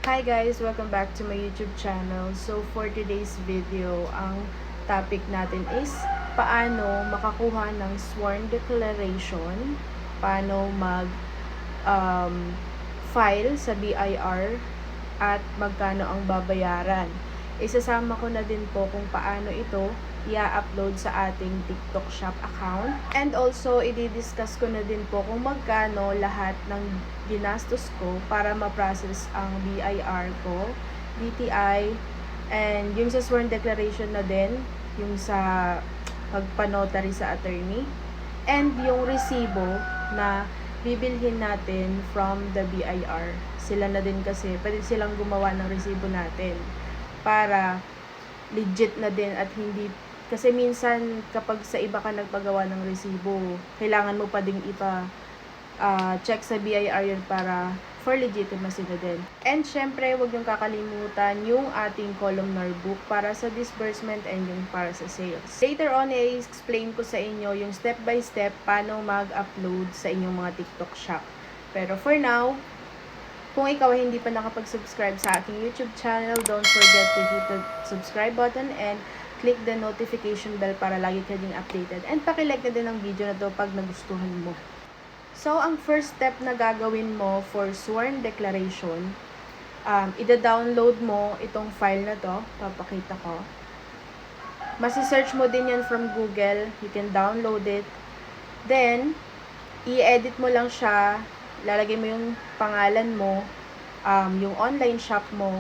Hi guys! Welcome back to my YouTube channel. So for today's video, ang topic natin is paano makakuha ng sworn declaration, paano file sa BIR, at magkano ang babayaran. Isasama ko na din po kung paano ito i-upload sa ating TikTok Shop account. And also, i-discuss ko na din po kung magkano lahat ng ginastos ko para ma-process ang BIR ko, DTI, and yung sa sworn declaration na din, yung sa pagpanotary sa attorney, and yung resibo na bibilhin natin from the BIR. Sila na din kasi, pwede silang gumawa ng resibo natin para legit na din at hindi, kasi minsan kapag sa iba ka nagpagawa ng resibo, kailangan mo pa ding check sa BIR yun para for legitimacy na din. And syempre, huwag yung kakalimutan yung ating columnar book para sa disbursement and yung para sa sales. Later on, i-explain ko sa inyo yung step by step paano mag-upload sa inyong mga TikTok shop. Pero for now, kung ikaw ay hindi pa nakapag-subscribe sa aking YouTube channel, don't forget to hit the subscribe button and click the notification bell para lagi ka ding updated. And pakilike na din ang video na to pag nagustuhan mo. So, ang first step na gagawin mo for sworn declaration, ida-download mo itong file na to, papakita ko. Masi-search mo din yan from Google, you can download it. Then, i-edit mo lang siya, lalagay mo yung pangalan mo, yung online shop mo,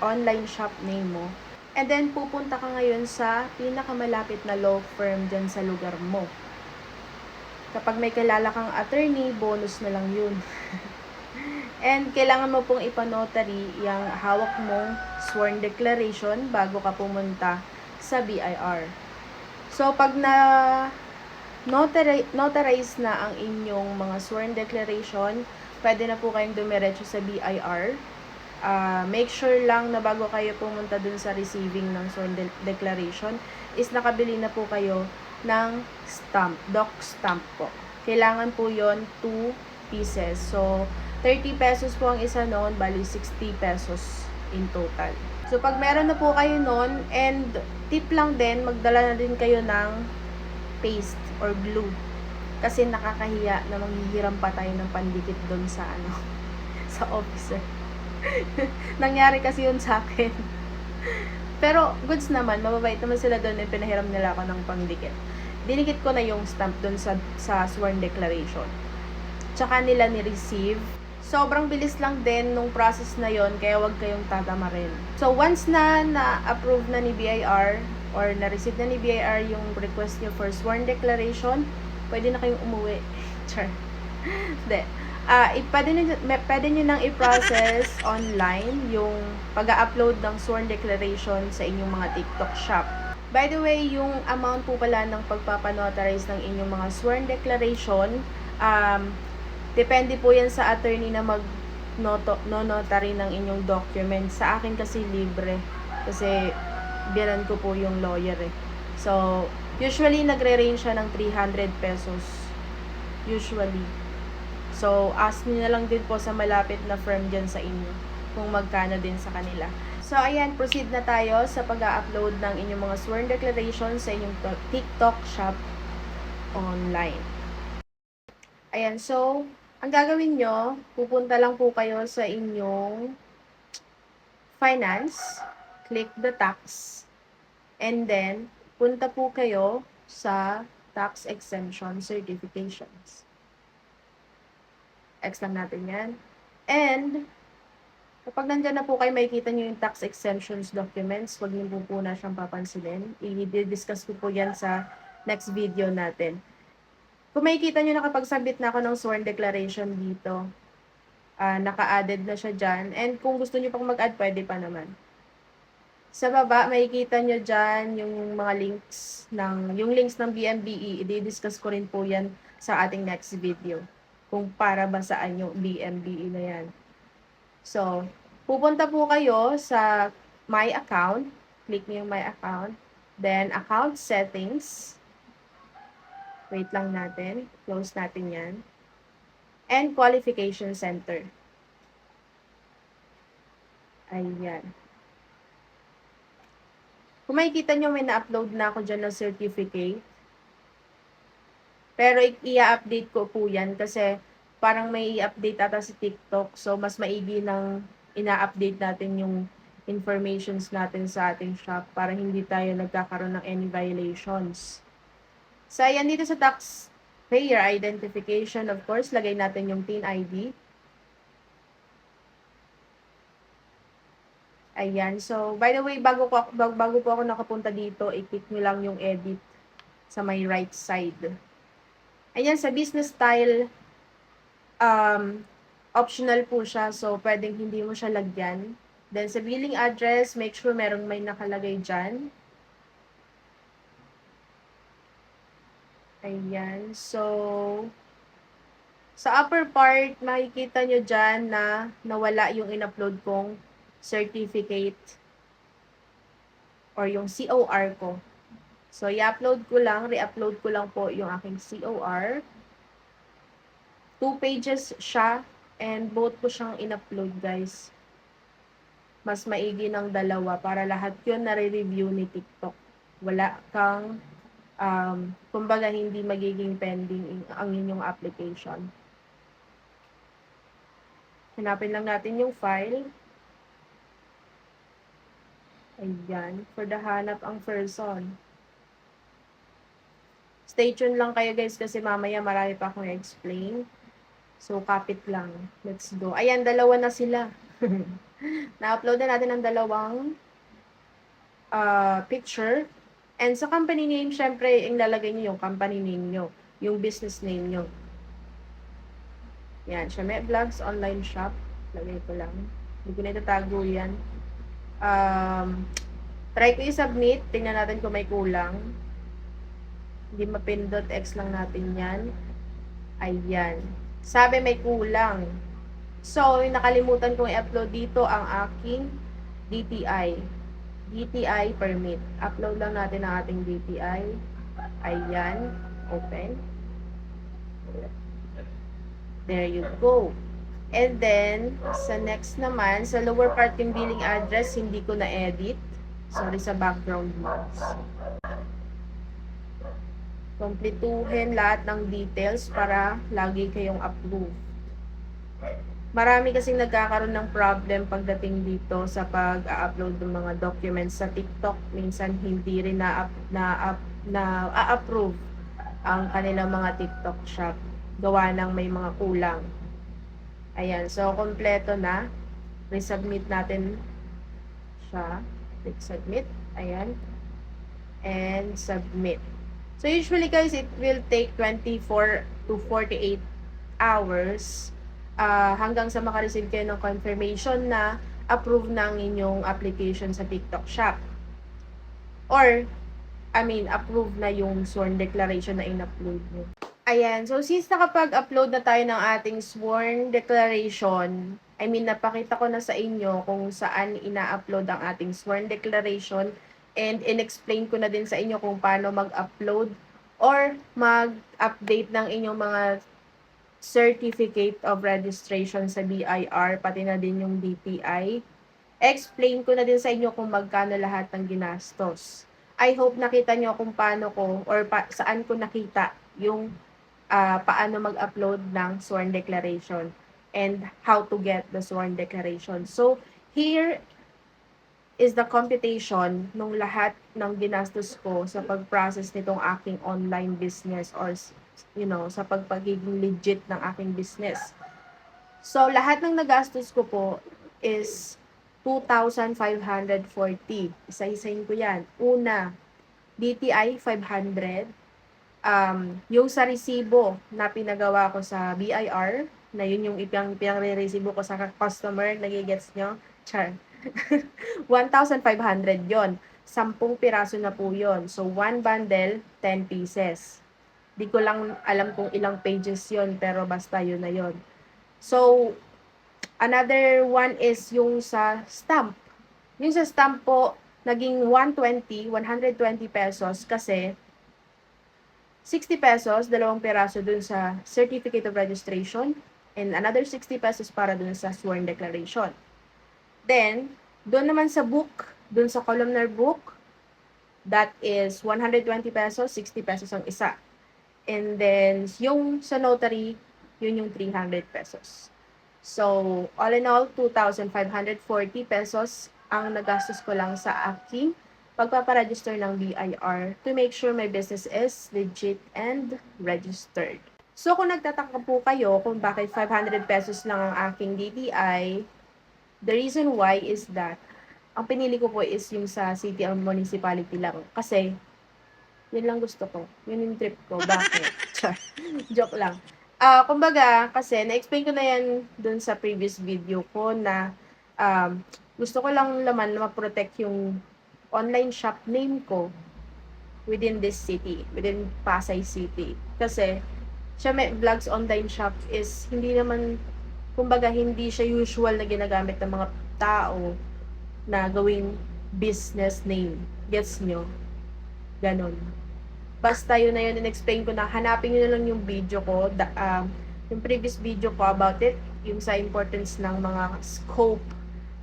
online shop name mo. And then, pupunta ka ngayon sa pinakamalapit na law firm dyan sa lugar mo. Kapag may kilala kang attorney, bonus na lang yun. And kailangan mo pong ipanotary yung hawak mong sworn declaration bago ka pumunta sa BIR. So, pag notarize na ang inyong mga sworn declaration, pwede na po kayong dumiretso sa BIR. Make sure lang na bago kayo pumunta dun sa receiving ng sworn declaration, is nakabili na po kayo ng stamp, doc stamp po. Kailangan po yon 2 pieces. So, 30 pesos po ang isa noon, bali 60 pesos in total. So, pag meron na po kayo noon, and tip lang din, magdala na din kayo ng paste or glue. Kasi nakakahiya na manghihiram pa tayo ng pandikit doon sa sa officer. Nangyari kasi yun sa akin. Pero goods naman, mababait naman sila doon, eh, pinahiram nila ako ng pangdikit. Dinikit ko na yung stamp doon sa sworn declaration. Tsaka nila ni-receive. Sobrang bilis lang din nung process na yon, kaya wag kayong tatamarin. So once na na-approve na ni BIR or na-receive na ni BIR yung request niyo for sworn declaration, pwede na kayong umuwi. Char. Hindi. Pwede nyo nang i-process online yung pag-upload ng sworn declaration sa inyong mga TikTok shop. By the way, yung amount po pala ng pagpapanotarize ng inyong mga sworn declaration, depende po yan sa attorney na notary ng inyong document. Sa akin kasi libre. Kasi biyanan ko po yung lawyer eh. So, usually nagre-range siya ng 300 pesos. Usually. So, ask niyo na lang din po sa malapit na firm dyan sa inyo kung magkano din sa kanila. So, ayan, proceed na tayo sa pag-upload ng inyong mga sworn declaration sa inyong TikTok shop online. Ayan, so, ang gagawin nyo, pupunta lang po kayo sa inyong finance, click the tax, and then, punta po kayo sa tax exemption certifications. X lang natin yan. And, kapag nandyan na po kayo, makikita nyo yung tax exemptions documents. Huwag niyo po na siyang papansinin. I-discuss ko po yan sa next video natin. Kung makikita nyo na kapag submit na ako ng sworn declaration dito, naka-added na siya dyan. And kung gusto nyo pang mag-add, pwede pa naman. Sa baba, makikita nyo dyan yung mga links yung links ng BMBE. I-discuss ko rin po yan sa ating next video. Kung para ba saan yung BMBE na yan. So, pupunta po kayo sa My Account. Click niyo yung My Account. Then, Account Settings. Wait lang natin. Close natin yan. And Qualification Center. Ayan. Kung makikita nyo, may na-upload na ako dyan ng certificate. Pero i-update ko po yan kasi parang may i-update ata si TikTok. So, mas maigi nang ina-update natin yung informations natin sa ating shop para hindi tayo nagkakaroon ng any violations. So, ayan dito sa taxpayer identification, of course, lagay natin yung TIN ID. Ayan. So, by the way, bago po ako nakapunta dito, i-click nyo lang yung edit sa may right side. Ayan, sa business style, optional po siya. So, pwedeng hindi mo siya lagyan. Then, sa billing address, make sure merong may nakalagay dyan. Ayan. So, sa upper part, makikita nyo dyan na nawala yung in-upload kong certificate or yung COR ko. So, i-upload ko lang, re-upload ko lang po yung aking COR. 2 pages siya and both ko siyang in-upload, guys. Mas maigi ng dalawa para lahat yun nare-review ni TikTok. Wala kang, kumbaga hindi magiging pending ang inyong application. Hanapin lang natin yung file. Ayan, for the hanap ang person. Stay tuned lang kayo, guys, kasi mamaya marami pa akong explain. So, kapit lang. Let's go. Ayan, dalawa na sila. Na-upload na natin ang dalawang picture. And sa company name, syempre, yung lalagay nyo yung company name nyo. Yung business name nyo. Yan, Shame Vlogs Online Shop. Lagay ko lang. Hindi ko na itatago yan. Try ko i-submit. Tingnan natin kung may kulang. Hindi mapindot. X lang natin yan. Ayan. Sabi may kulang. So, nakalimutan kong i-upload dito ang aking DTI. DTI permit. Upload lang natin ang ating DTI. Ayan. Open. There you go. And then, sa next naman, sa lower part yung billing address, hindi ko na-edit. Sorry sa background noise. Kompletuhin lahat ng details para lagi kayong approved. Marami kasing nagkakaroon ng problem pagdating dito sa pag-upload ng mga documents sa TikTok. Minsan hindi rin na-approve ang kanilang mga TikTok shop. Gawa ng may mga kulang. Ayan, so kompleto na. Resubmit natin siya. Click submit. Ayan. And submit. So usually guys, it will take 24 to 48 hours hanggang sa makareceive kayo ng confirmation na approve na ang inyong application sa TikTok Shop. Or, approve na yung sworn declaration na in-upload nyo. Ayan, so since nakapag-upload na tayo ng ating sworn declaration, napakita ko na sa inyo kung saan ina-upload ang ating sworn declaration and in-explain ko na din sa inyo kung paano mag-upload or mag-update ng inyong mga certificate of registration sa BIR, pati na din yung DTI. Explain ko na din sa inyo kung magkano lahat ng ginastos. I hope nakita nyo kung paano ko or saan ko nakita yung paano mag-upload ng sworn declaration and how to get the sworn declaration. So, here is the computation nung lahat ng ginastos ko sa pag-process nitong aking online business or sa pagpagiging legit ng aking business. So, lahat ng nagastos ko po is 2,540. Isa-isahin ko yan. Una, DTI 500. Yung sa resibo na pinagawa ko sa BIR, na yun yung pinang-resibo ko sa customer, nagigets nyo? Char. 1,500 yon. 10 piraso na po yon. So, 1 bundle, 10 pieces. Di ko lang alam kung ilang pages yon, pero basta yun na yon. So, another one is yung sa stamp. Yung sa stamp po, naging 120 pesos kasi 60 pesos, 2 piraso dun sa certificate of registration and another 60 pesos para dun sa sworn declaration. Then, doon naman sa book, doon sa columnar book, that is 120 pesos, 60 pesos ang isa. And then, yung sa notary, yun yung 300 pesos. So, all in all, 2,540 pesos ang nagastos ko lang sa aking pagpaparegister ng BIR to make sure my business is legit and registered. So, kung nagtataka po kayo kung bakit 500 pesos lang ang aking DTI, the reason why is that ang pinili ko po is yung sa city or municipality lang. Kasi, yun lang gusto ko. Yun yung trip ko. Bakit? Char. Joke lang. Kumbaga, kasi, na-explain ko na yan dun sa previous video ko na gusto ko lang naman na ma-protect yung online shop name ko within this city, within Pasay City. Kasi, siya may vlogs online shop is hindi naman, kumbaga, hindi siya usual na ginagamit ng mga tao na gawing business name. Gets nyo? Ganon. Basta yun na yun, in-explain ko na, hanapin nyo na lang yung video ko, yung previous video ko about it, yung sa importance ng mga scope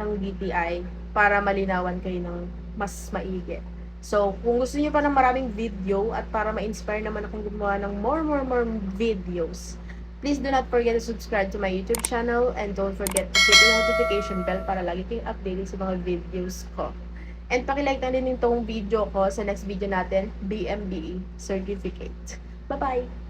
ng DTI para malinawan kayo ng mas maigi. So, kung gusto niyo pa ng maraming video at para ma-inspire naman akong gumawa ng more videos, please do not forget to subscribe to my YouTube channel and don't forget to hit the notification bell para lagi kayong updated sa mga videos ko. And pakilike na din itong video ko sa next video natin, BMBE certificate. Bye-bye!